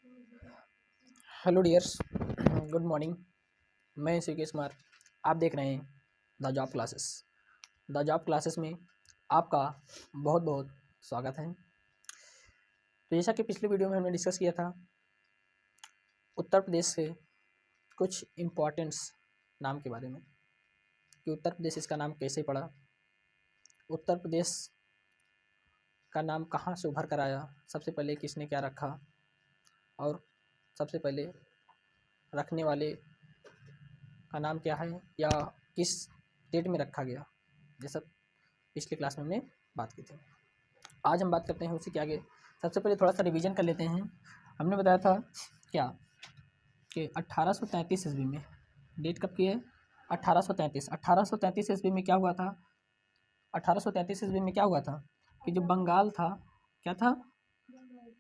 Hello dears, good morning. मैं श्रीकेश कुमार। आप देख रहे हैं the job classes. The job classes में आपका बहुत बहुत स्वागत है। तो जैसा कि पिछले वीडियो में हमने डिस्कस किया था, उत्तर प्रदेश से कुछ इम्पोर्टेंट्स नाम के बारे में कि उत्तर प्रदेश इसका नाम कैसे पड़ा, उत्तर प्रदेश का नाम कहाँ से उभर कर आया, सबसे पहले किसने क्या रखा और सबसे पहले रखने वाले का नाम क्या है या किस डेट में रखा गया, ये सब पिछले क्लास में हमने बात की थी। आज हम बात करते हैं उसी के आगे। सबसे पहले थोड़ा सा रिवीजन कर लेते हैं। हमने बताया था क्या कि 1833 ईस्वी में, डेट कब की है? 1833 ईस्वी में क्या हुआ था? 1833 ईस्वी में क्या हुआ था कि जो बंगाल था, क्या था?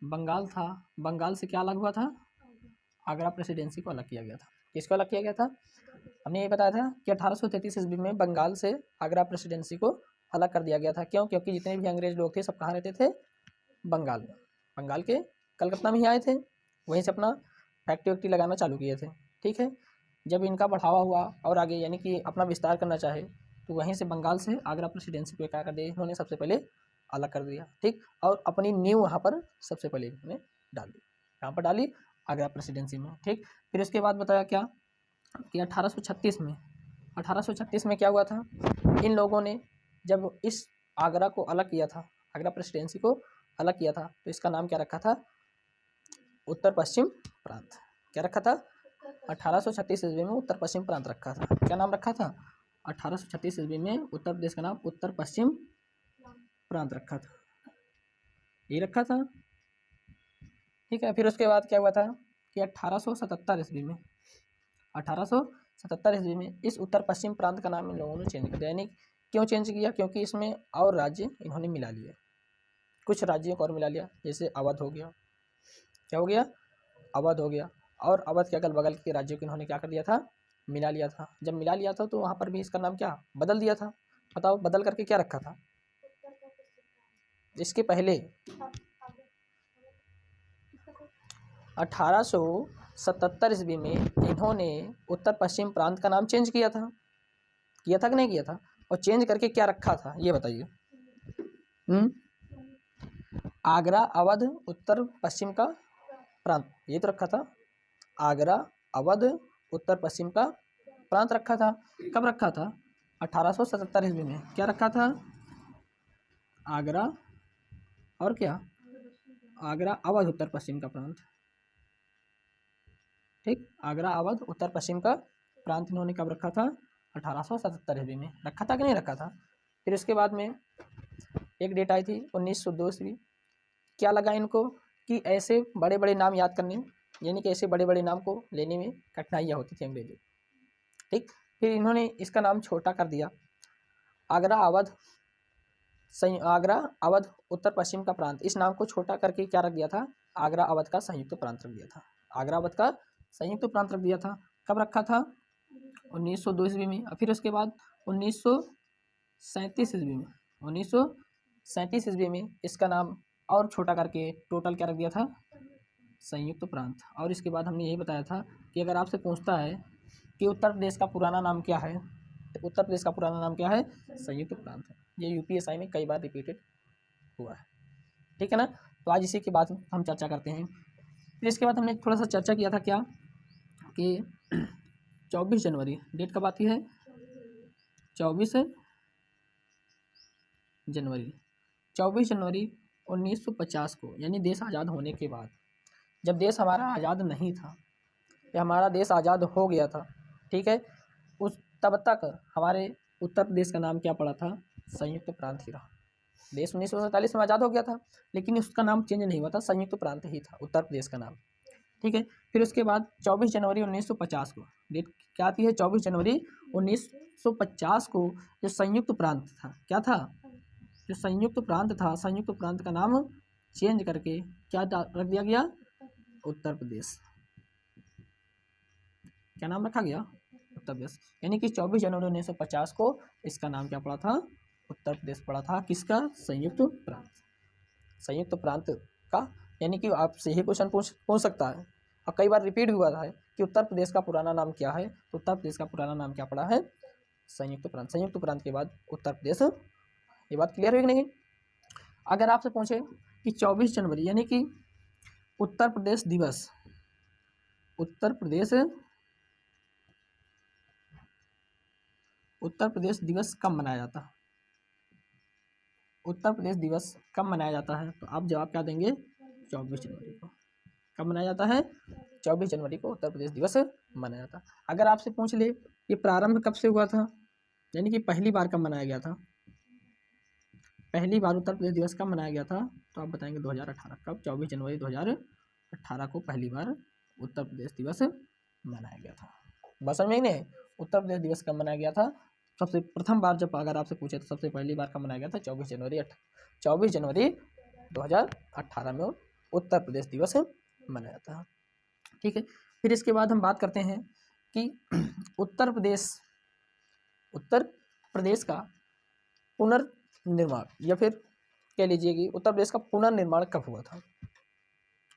बंगाल था। बंगाल से क्या अलग हुआ था? आगरा प्रेसिडेंसी को अलग किया गया था। किसको अलग किया गया था? हमने ये बताया था कि 1833 ईस्वी में बंगाल से आगरा प्रेसिडेंसी को अलग कर दिया गया था। क्यों? क्योंकि जितने भी अंग्रेज लोग थे सब कहाँ रहते थे? बंगाल में। बंगाल के कलकत्ता में ही आए थे, वहीं से अपना फैक्ट्री वैक्ट्री लगाना चालू किए थे। ठीक है। जब इनका बढ़ावा हुआ और आगे यानी कि अपना विस्तार करना चाहे तो वहीं से बंगाल से आगरा प्रेसिडेंसी को क्या कर दिया इन्होंने? सबसे पहले अलग कर दिया। ठीक। और अपनी नींव वहाँ पर सबसे पहले इन्होंने डाल दी। कहाँ पर डाली? आगरा प्रेसिडेंसी में। ठीक। फिर उसके बाद बताया क्या कि 1836 में क्या हुआ था? इन लोगों ने जब इस आगरा को अलग किया था, आगरा प्रेसिडेंसी को अलग किया था, तो इसका नाम क्या रखा था? उत्तर पश्चिम प्रांत। क्या रखा था? 1836 ईस्वी में उत्तर पश्चिम प्रांत रखा था। क्या नाम रखा था? 1836 ईस्वी में उत्तर प्रदेश का नाम उत्तर पश्चिम प्रांत रखा था। ये रखा था। ठीक है। फिर उसके बाद क्या हुआ था कि 1877 ईस्वी में, 1877 ईस्वी में इस उत्तर पश्चिम प्रांत का नाम इन लोगों ने चेंज कर दिया। यानी क्यों चेंज किया? क्योंकि इसमें और राज्य इन्होंने मिला लिए, कुछ राज्यों को और मिला लिया। जैसे अवध हो गया। क्या हो गया? अवध हो गया। और अवध के अगल बगल के राज्यों को इन्होंने क्या कर दिया था? मिला लिया था। जब मिला लिया था तो वहाँ पर भी इसका नाम क्या बदल दिया था? बताओ, बदल करके क्या रखा था? इसके पहले 1877 ईस्वी में इन्होंने उत्तर पश्चिम प्रांत का नाम चेंज किया था कि नहीं किया था? और चेंज करके क्या रखा था ये बताइए। आगरा अवध उत्तर पश्चिम का प्रांत, ये तो रखा था। आगरा अवध उत्तर पश्चिम का प्रांत रखा था। कब रखा था? 1877 ईस्वी में। क्या रखा था? आगरा और क्या? आगरा अवध उत्तर पश्चिम का प्रांत। ठीक। आगरा अवध उत्तर पश्चिम का प्रांत इन्होंने कब रखा था? 1877 ईस्वी में। रखा था कि नहीं रखा था? फिर उसके बाद में एक डेट आई थी 1902 ईस्वी। क्या लगा इनको कि ऐसे बड़े बड़े नाम याद करने, यानी कि ऐसे बड़े बड़े नाम को लेने में कठिनाइयाँ होती थी अंग्रेजों। ठीक। फिर इन्होंने इसका नाम छोटा कर दिया। आगरा अवध उत्तर पश्चिम का प्रांत, इस नाम को छोटा करके क्या रख दिया था? आगरा अवध का संयुक्त प्रांत रख दिया था। आगरा अवध का संयुक्त प्रांत रख दिया था। कब रखा था? 1902 ईस्वी में। फिर उसके बाद 1937 ईस्वी में, 1937 ईस्वी में इसका नाम और छोटा करके टोटल क्या रख दिया था? संयुक्त प्रांत। और इसके बाद हमने यही बताया था कि अगर आपसे पूछता है कि उत्तर प्रदेश का पुराना नाम क्या है, तो उत्तर प्रदेश का पुराना नाम क्या है? संयुक्त प्रांत है। ये यूपीएसआई में कई बार रिपीटेड हुआ है। ठीक है ना। तो आज इसी के बाद हम चर्चा करते हैं। फिर इसके बाद हमने थोड़ा सा चर्चा किया था क्या कि 24 जनवरी डेट कब आती है? 24 जनवरी 24 जनवरी 1950 को, यानी देश आज़ाद होने के बाद, जब देश हमारा आज़ाद नहीं था या हमारा देश आज़ाद हो गया था, ठीक है, उस तब तक हमारे उत्तर प्रदेश का नाम क्या पड़ा था? संयुक्त प्रांत ही रहा। देश 1947 में आज़ाद हो गया था, लेकिन उसका नाम चेंज नहीं हुआ था, संयुक्त प्रांत ही था उत्तर प्रदेश का नाम। ठीक है। फिर उसके बाद 24 जनवरी 1950 को, डेट क्या आती है? 24 जनवरी 1950 को जो संयुक्त प्रांत था, क्या था? जो संयुक्त प्रांत था, संयुक्त प्रांत का नाम चेंज करके क्या रख दिया गया? उत्तर प्रदेश। क्या नाम रखा गया? उत्तर प्रदेश। यानी कि 24 जनवरी 1950 को इसका नाम क्या पड़ा था? उत्तर प्रदेश पड़ा था। किसका? संयुक्त प्रांत। संयुक्त प्रांत का यानी कि आपसे यही क्वेश्चन पूछ सकता है और कई बार रिपीट भी हुआ है कि उत्तर प्रदेश का पुराना नाम क्या है। तो उत्तर प्रदेश का पुराना नाम क्या पड़ा है? संयुक्त प्रांत। संयुक्त प्रांत के बाद उत्तर प्रदेश। ये बात क्लियर हुई कि नहीं? अगर आपसे पूछे कि 24 जनवरी यानी कि उत्तर प्रदेश दिवस, उत्तर प्रदेश दिवस कब मनाया जाता है? उत्तर प्रदेश दिवस कब मनाया जाता है? तो आप जवाब क्या देंगे? 24 जनवरी को। कब मनाया जाता है? 24 जनवरी को उत्तर प्रदेश दिवस मनाया जाता है। अगर आपसे पूछ ले ये प्रारंभ कब से हुआ था, यानी कि पहली बार कब मनाया गया था, पहली बार उत्तर प्रदेश दिवस कब मनाया गया था, तो आप बताएंगे 2018। कब? 24 जनवरी 2018 को पहली बार उत्तर प्रदेश दिवस मनाया गया था। बस समझ में नहीं? उत्तर प्रदेश दिवस कब मनाया गया था? सबसे प्रथम बार जब अगर आपसे पूछे तो सबसे पहली बार कब मनाया गया था? 24 जनवरी 2018 में उत्तर प्रदेश दिवस मनाया जाता है। ठीक है, फिर इसके बाद हम बात करते हैं कि उत्तर प्रदेश का पुनर्निर्माण, या फिर कह लीजिए कि उत्तर प्रदेश का पुनर्निर्माण कब हुआ था?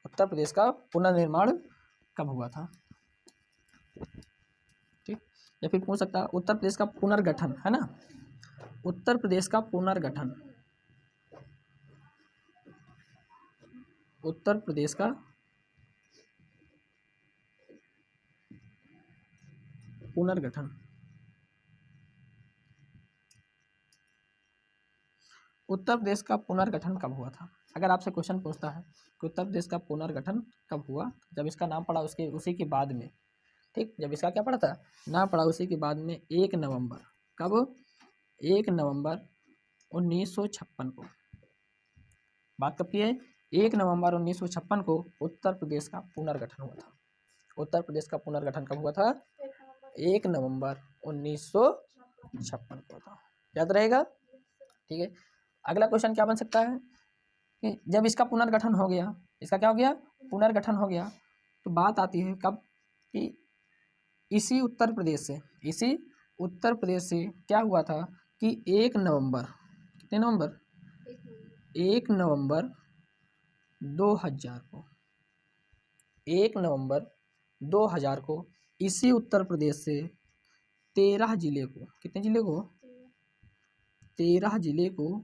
उत्तर प्रदेश का पुनर्निर्माण कब हुआ था? ठीक, या फिर पूछ सकता है उत्तर प्रदेश का पुनर्गठन, है ना? उत्तर प्रदेश का पुनर्गठन, उत्तर प्रदेश का पुनर्गठन, उत्तर प्रदेश का पुनर्गठन कब हुआ था? अगर आपसे क्वेश्चन पूछता है कि उत्तर प्रदेश का पुनर्गठन कब हुआ, जब इसका नाम पड़ा उसके उसी के बाद में, ठीक, जब इसका क्या पड़ा था? नाम पड़ा उसी के बाद में 1 नवंबर। कब? 1 नवंबर 1956 को। बात कब की है? 1 नवंबर 1956 को उत्तर प्रदेश का पुनर्गठन हुआ था। उत्तर प्रदेश का पुनर्गठन कब हुआ था? 1 नवंबर 1956 को था। याद रहेगा? ठीक है, अगला क्वेश्चन क्या बन सकता है कि जब इसका पुनर्गठन हो गया, इसका क्या हो गया? पुनर्गठन हो गया, तो बात आती है कब कि इसी उत्तर प्रदेश से क्या हुआ था कि 1 नवंबर, कितने नवंबर? 1 नवंबर 2000 को, 1 नवंबर 2000 को इसी उत्तर प्रदेश से 13 जिले को, कितने जिले को? 13 जिले को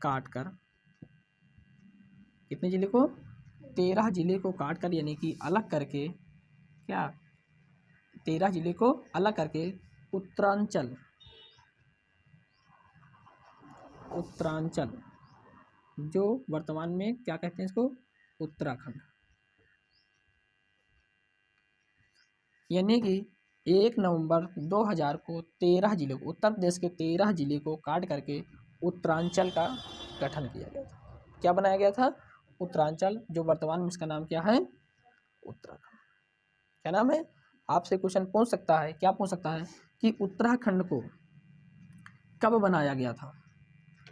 काट कर, कितने जिले को? 13 जिले को काट कर, यानी कि अलग करके, क्या? 13 जिले को अलग करके उत्तरांचल जो वर्तमान में क्या कहते हैं इसको? उत्तराखंड। यानी कि 1 नवंबर 2000 को 13 जिले को, उत्तर प्रदेश के 13 जिले को काट करके उत्तरांचल का गठन किया गया था। क्या बनाया गया था? उत्तरांचल, जो वर्तमान में इसका नाम क्या है? उत्तराखंड। क्या नाम है? आपसे क्वेश्चन पूछ सकता है, क्या पूछ सकता है कि उत्तराखंड को कब बनाया गया था?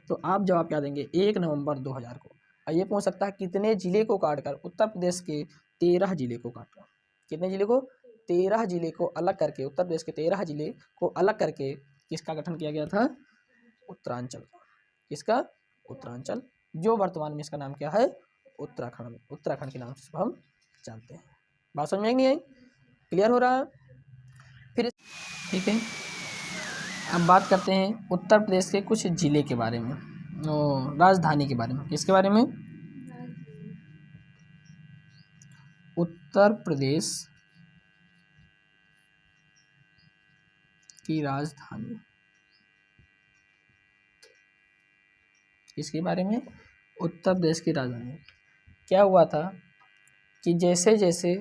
तो आप जवाब क्या देंगे? 1 नवंबर 2000 को। और ये पूछ सकता है कितने जिले को काटकर, उत्तर प्रदेश के 13 जिले को काटकर, कितने जिले को? 13 जिले को अलग करके, उत्तर प्रदेश के 13 जिले को अलग करके किसका गठन किया गया था? उत्तरांचल का। किसका? उत्तरांचल, जो वर्तमान में इसका नाम क्या है? उत्तराखंड। उत्तराखंड के नाम से हम जानते हैं। बात समझ में नहीं आई? क्लियर हो रहा है? फिर ठीक है, अब बात करते हैं उत्तर प्रदेश के कुछ जिले के बारे में, राजधानी के बारे में। किसके बारे में? उत्तर प्रदेश की राजधानी, इसके बारे में? उत्तर प्रदेश की राजधानी। क्या हुआ था कि जैसे जैसे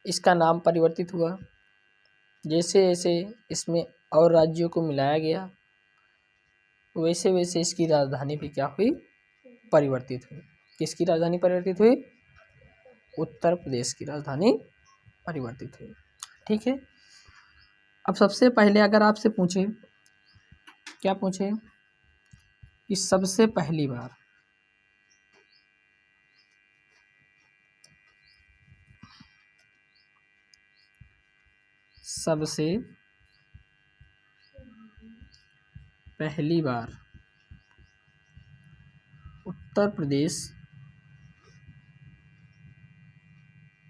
इसका नाम परिवर्तित हुआ, जैसे जैसे इसमें और राज्यों को मिलाया गया, वैसे वैसे इसकी राजधानी भी क्या हुई? परिवर्तित हुई। किसकी राजधानी परिवर्तित हुई? उत्तर प्रदेश की राजधानी परिवर्तित हुई। ठीक है, अब सबसे पहले अगर आपसे पूछे, क्या पूछे कि सबसे पहली बार उत्तर प्रदेश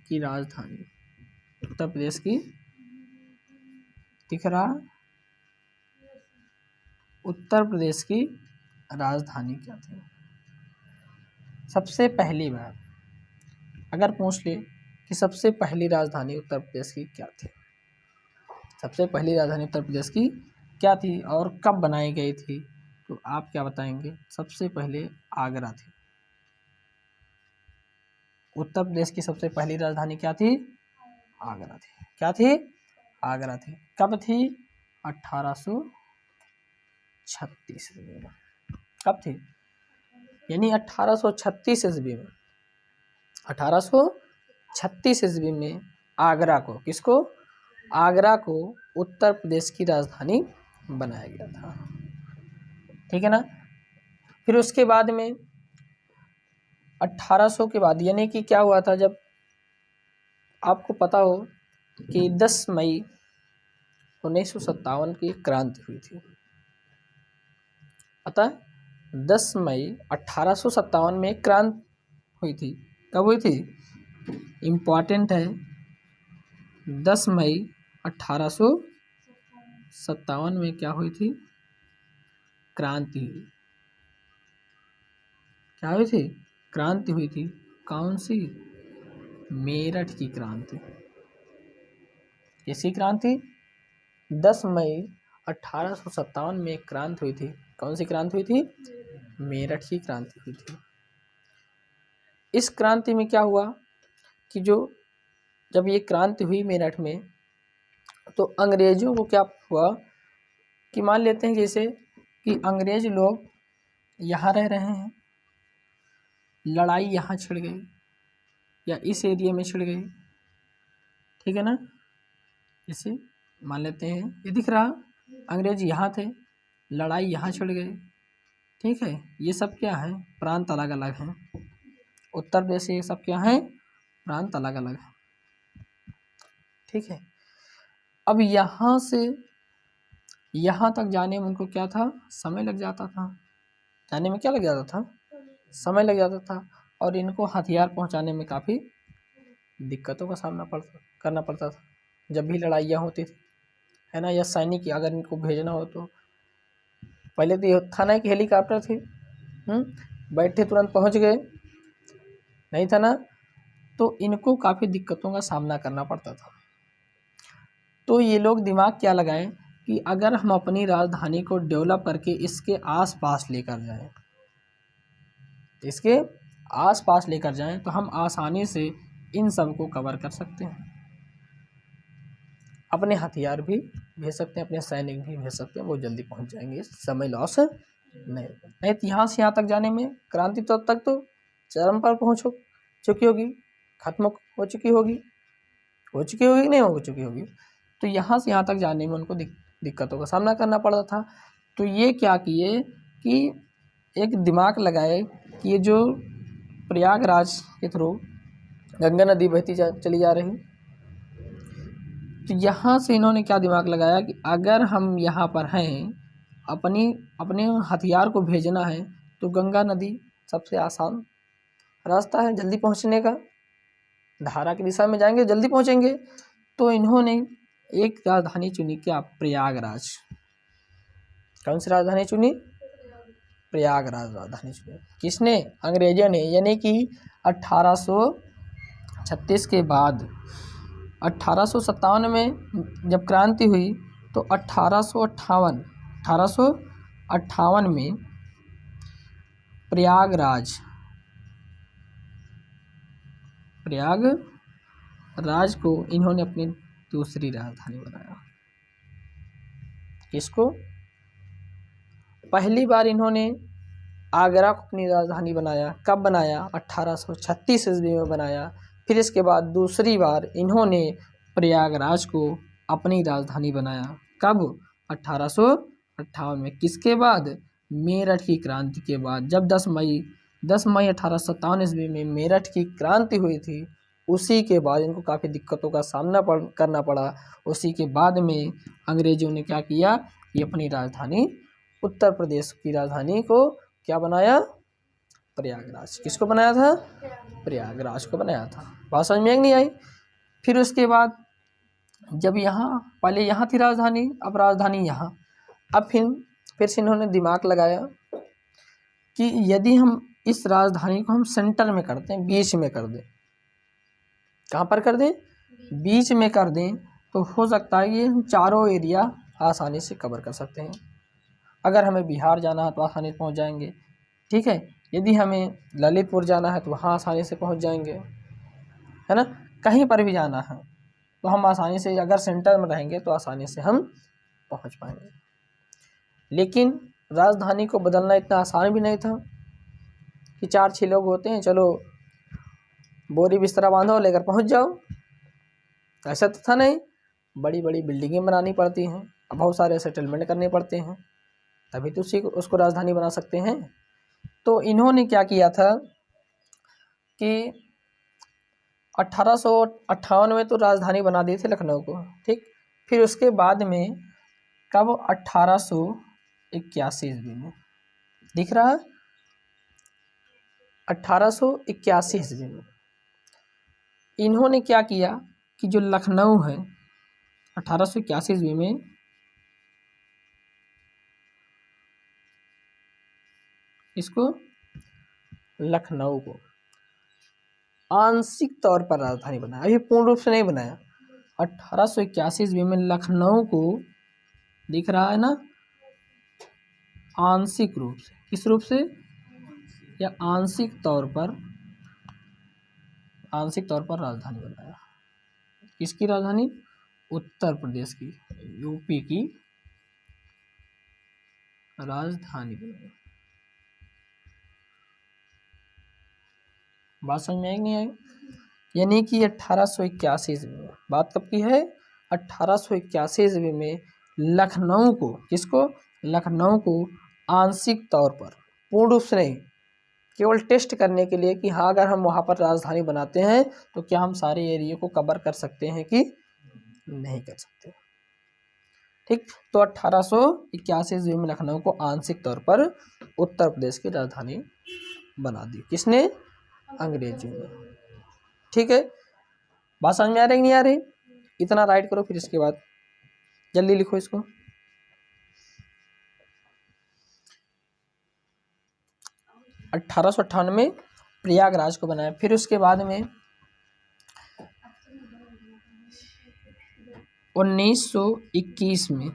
की राजधानी, उत्तर प्रदेश की, दिख रहा, उत्तर प्रदेश की राजधानी क्या थी? सबसे पहली बार अगर पूछ ले कि सबसे पहली राजधानी उत्तर प्रदेश की क्या थी, सबसे पहली राजधानी उत्तर प्रदेश की क्या थी और कब बनाई गई थी, तो आप क्या बताएंगे? सबसे पहले आगरा थी। उत्तर प्रदेश की सबसे पहली राजधानी क्या थी? आगरा थी। क्या थी? आगरा थी। कब थी? 1836 ईस्वी में। कब थी? यानी 1836 ईस्वी में, 1836 ईस्वी में आगरा को, किसको? आगरा को उत्तर प्रदेश की राजधानी बनाया गया था। ठीक है ना। फिर उसके बाद में 1800 के बाद, यानी कि क्या हुआ था, जब आपको पता हो कि 10 मई 1957 की क्रांति हुई थी। पता है? 10 मई 1857 में क्रांति हुई थी। कब हुई थी? इम्पॉर्टेंट है, 10 मई 1857 में क्या हुई थी? क्रांति हुई। क्या हुई थी? क्रांति हुई थी। कौन सी? मेरठ की क्रांति। किसकी क्रांति? 10 मई 1857 में क्रांति हुई थी। कौन सी क्रांति हुई थी? मेरठ की क्रांति हुई थी। इस क्रांति में क्या हुआ कि जब ये क्रांति हुई मेरठ में, तो अंग्रेजों को क्या हुआ कि मान लेते हैं जैसे कि अंग्रेज लोग यहाँ रह रहे हैं, लड़ाई यहाँ छिड़ गई या इस एरिया में छिड़ गई। ठीक है ना। जैसे मान लेते हैं, ये दिख रहा, अंग्रेज यहाँ थे, लड़ाई यहाँ छिड़ गई। ठीक है। ये सब क्या है? प्रांत अलग अलग हैं। उत्तर प्रदेश से ये सब क्या है? प्रांत अलग अलग है। ठीक है। अब यहाँ से यहाँ तक जाने में उनको क्या था? समय लग जाता था। जाने में क्या लग जाता था? समय लग जाता था। और इनको हथियार पहुँचाने में काफ़ी दिक्कतों का सामना करना पड़ता था जब भी लड़ाइयाँ होती थी, है ना। या सैनिक अगर इनको भेजना हो तो पहले तो ये था ना कि हेलीकॉप्टर थे, बैठे तुरंत पहुँच गए, नहीं था ना। तो इनको काफ़ी दिक्कतों का सामना करना पड़ता था। तो ये लोग दिमाग क्या लगाएं कि अगर हम अपनी राजधानी को डेवलप करके इसके आसपास लेकर जाएं, इसके आसपास लेकर जाएं, तो हम आसानी से इन सब को कवर कर सकते हैं। अपने हथियार भी भेज सकते हैं, अपने सैनिक भी भेज सकते हैं, वो जल्दी पहुंच जाएंगे, समय लॉस नहीं तो यहाँ से यहाँ तक जाने में क्रांति तक तो चरम पर पहुँच चुकी होगी, खत्म हो चुकी होगी कि नहीं हो चुकी होगी। तो यहाँ से यहाँ तक जाने में उनको दिक्कतों का सामना करना पड़ता था। तो ये क्या किए कि एक दिमाग लगाए कि ये जो प्रयागराज के थ्रू गंगा नदी बहती चली जा रही, तो यहाँ से इन्होंने क्या दिमाग लगाया कि अगर हम यहाँ पर हैं, अपने हथियार को भेजना है, तो गंगा नदी सबसे आसान रास्ता है जल्दी पहुँचने का। धारा की दिशा में जाएंगे जल्दी पहुँचेंगे। तो इन्होंने एक राजधानी चुनी, क्या? प्रयागराज। कौन सी राजधानी चुनी? प्रयागराज राजधानी चुनी। किसने? अंग्रेजों ने। यानी कि 1836 के बाद 1857 में जब क्रांति हुई, तो 1858 में प्रयागराज को इन्होंने अपनी दूसरी राजधानी बनाया। किसको? पहली बार इन्होंने आगरा को अपनी राजधानी बनाया। कब बनाया? 1836 ईस्वी में बनाया। फिर इसके बाद दूसरी बार इन्होंने प्रयागराज को अपनी राजधानी बनाया। कब? 1858 में। किसके बाद? मेरठ की क्रांति के बाद। जब 10 मई 1857 ईस्वी में मेरठ की क्रांति हुई थी, उसी के बाद इनको काफ़ी दिक्कतों का सामना करना पड़ा। उसी के बाद में अंग्रेजों ने क्या किया कि अपनी राजधानी, उत्तर प्रदेश की राजधानी को क्या बनाया? प्रयागराज। किसको बनाया था? प्रयागराज को बनाया था। बात समझ में नहीं आई? फिर उसके बाद जब यहाँ पहले यहाँ थी राजधानी, अब राजधानी यहाँ। अब फिर से इन्होंने दिमाग लगाया कि यदि हम इस राजधानी को हम सेंटर में कर दें, बीच में कर दें, कहाँ पर कर दें? बीच में कर दें, तो हो सकता है कि हम चारों एरिया आसानी से कवर कर सकते हैं। अगर हमें बिहार जाना है तो आसानी से पहुँच जाएंगे, ठीक है। यदि हमें ललितपुर जाना है तो वहाँ आसानी से पहुँच जाएंगे, है ना। कहीं पर भी जाना है तो हम आसानी से, अगर सेंटर में रहेंगे तो आसानी से हम पहुँच पाएंगे। लेकिन राजधानी को बदलना इतना आसान भी नहीं था कि 4-6 लोग होते हैं, चलो बोरी बिस्तरा बांधो लेकर पहुंच जाओ। ऐसा तो था नहीं। बड़ी बड़ी बिल्डिंगें बनानी पड़ती हैं, बहुत सारे सेटलमेंट करने पड़ते हैं, तभी तो उसको राजधानी बना सकते हैं। तो इन्होंने क्या किया था कि 1858 में तो राजधानी बना दी थी लखनऊ को, ठीक। फिर उसके बाद में कब? 1881 ईस्वी में। दिख रहा है? 1881 ईस्वी में इन्होंने क्या किया कि जो लखनऊ है 1881 ईस्वी में इसको, लखनऊ को आंशिक तौर पर राजधानी बनाया। अभी पूर्ण रूप से नहीं बनाया। 1881 ईस्वी में लखनऊ को, दिख रहा है ना, आंशिक रूप से, किस रूप से? या आंशिक तौर पर राजधानी बनाया। किसकी राजधानी? उत्तर प्रदेश की, यूपी की राजधानी बनाया। बात समझ में आई नहीं आई? यानी कि 1881 ईस्वी में, बात कब की है? 1881 ईस्वी में लखनऊ को, किसको? लखनऊ को आंशिक तौर पर, पूर्ण रूप से नहीं, केवल टेस्ट करने के लिए कि हाँ अगर हम वहाँ पर राजधानी बनाते हैं तो क्या हम सारे एरिया को कवर कर सकते हैं कि नहीं कर सकते, ठीक। तो 1881 ईस्वी में लखनऊ को आंशिक तौर पर उत्तर प्रदेश की राजधानी बना दी। किसने? अंग्रेजों ने, ठीक है। बात समझ में आ रही नहीं आ रही? इतना राइट करो, फिर इसके बाद जल्दी लिखो इसको। 1858 में प्रयागराज को बनाया। फिर उसके बाद में 1921 में,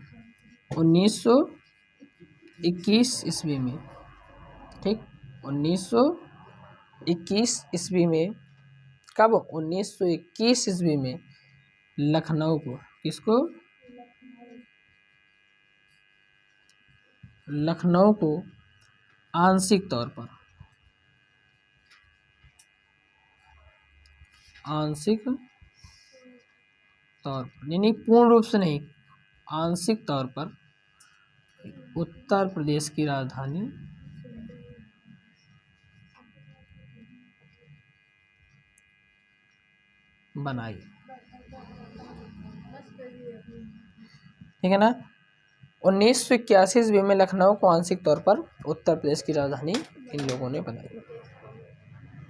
1921 ईस्वी में, ठीक, 1921 ईस्वी में, कब? 1921 ईस्वी में लखनऊ को, किसको? लखनऊ को आंशिक तौर पर, यानी पूर्ण रूप से नहीं, आंशिक तौर पर उत्तर प्रदेश की राजधानी बनाई, ठीक है ना। 1981 ईस्वी में लखनऊ को आंशिक तौर पर उत्तर प्रदेश की राजधानी इन लोगों ने बनाई।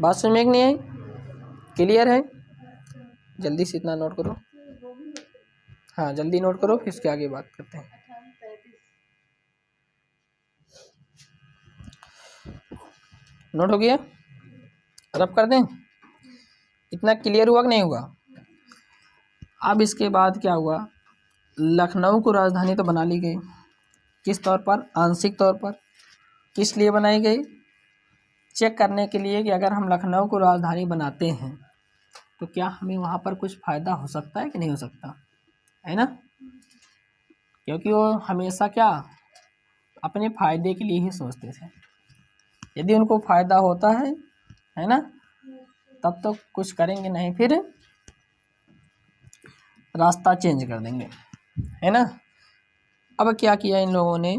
बात समझ में नहीं आई? क्लियर है? जल्दी से इतना नोट करो। हाँ जल्दी नोट करो, फिर इसके आगे बात करते हैं। नोट हो गया? रब कर दें? इतना क्लियर हुआ कि नहीं हुआ? अब इसके बाद क्या हुआ? लखनऊ को राजधानी तो बना ली गई, किस तौर पर? आंशिक तौर पर। किस लिए बनाई गई? चेक करने के लिए कि अगर हम लखनऊ को राजधानी बनाते हैं तो क्या हमें वहाँ पर कुछ फ़ायदा हो सकता है कि नहीं हो सकता, है ना। क्योंकि वो हमेशा क्या, अपने फ़ायदे के लिए ही सोचते थे। यदि उनको फ़ायदा होता है ना, तब तो कुछ करेंगे नहीं, फिर रास्ता चेंज कर देंगे, है ना। अब क्या किया इन लोगों ने?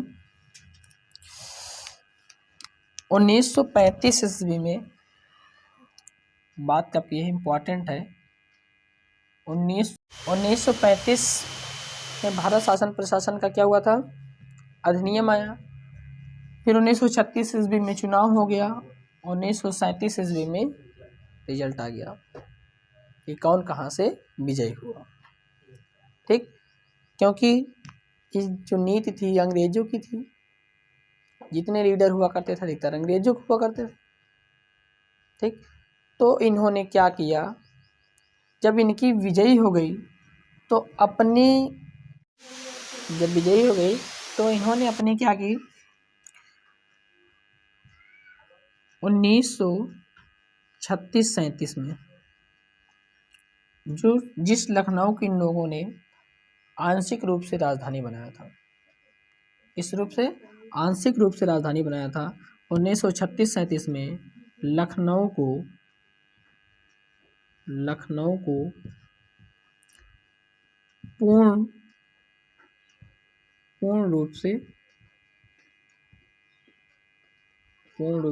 1935 ईस्वी में, बात कब की है, इम्पॉर्टेंट है। 1935 में भारत शासन प्रशासन का क्या हुआ था? अधिनियम आया। फिर 1936 ईस्वी में चुनाव हो गया 1937 ईस्वी में रिजल्ट आ गया कि कौन कहाँ से विजयी हुआ। ठीक, क्योंकि इस जो नीति थी अंग्रेजों की थी, जितने लीडर हुआ करते थे अधिकतर अंग्रेजों को हुआ करते थे। ठीक, तो इन्होंने क्या किया, जब इनकी विजयी हो गई तो अपनी जब विजयी हो गई तो इन्होंने अपनी क्या की, 1936-37 में जो जिस लखनऊ के इन लोगों ने आंशिक रूप से राजधानी बनाया था, इस रूप से आंशिक रूप से राजधानी बनाया था, 1936-37 में लखनऊ को पूर्ण रूप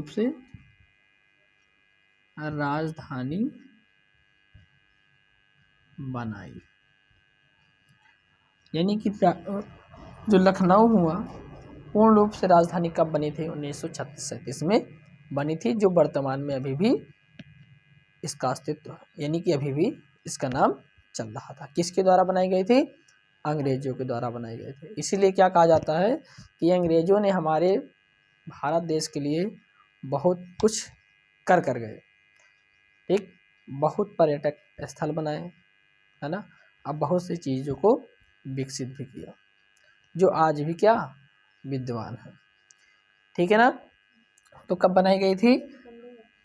से राजधानी बनाई। यानी कि जो लखनऊ हुआ पूर्ण रूप से राजधानी कब बनी थी, 1936-37 में बनी थी, जो वर्तमान में अभी भी इसका अस्तित्व, यानी कि अभी भी इसका नाम चल रहा था। किसके द्वारा बनाई गई थी, अंग्रेजों के द्वारा बनाए गए थे। इसीलिए क्या कहा जाता है कि अंग्रेजों ने हमारे भारत देश के लिए बहुत कुछ कर गए। ठीक, बहुत पर्यटक स्थल बनाए, है ना, अब बहुत सी चीज़ों को विकसित भी किया, जो आज भी क्या विद्यमान है। ठीक है ना, तो कब बनाई गई थी,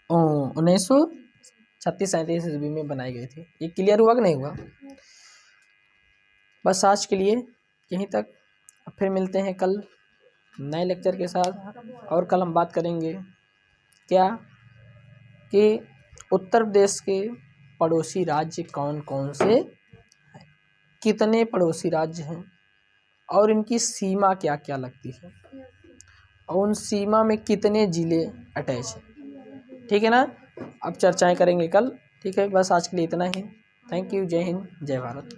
1936-37 ईस्वी में बनाई गई थी। ये क्लियर हुआ कि नहीं हुआ? बस आज के लिए यहीं तक, फिर मिलते हैं कल नए लेक्चर के साथ। और कल हम बात करेंगे क्या कि उत्तर प्रदेश के पड़ोसी राज्य कौन कौन से हैं, कितने पड़ोसी राज्य हैं और इनकी सीमा क्या क्या लगती है और उन सीमा में कितने ज़िले अटैच हैं। ठीक है ना, अब चर्चाएं करेंगे कल। ठीक है, बस आज के लिए इतना ही। थैंक यू, जय हिंद, जय भारत।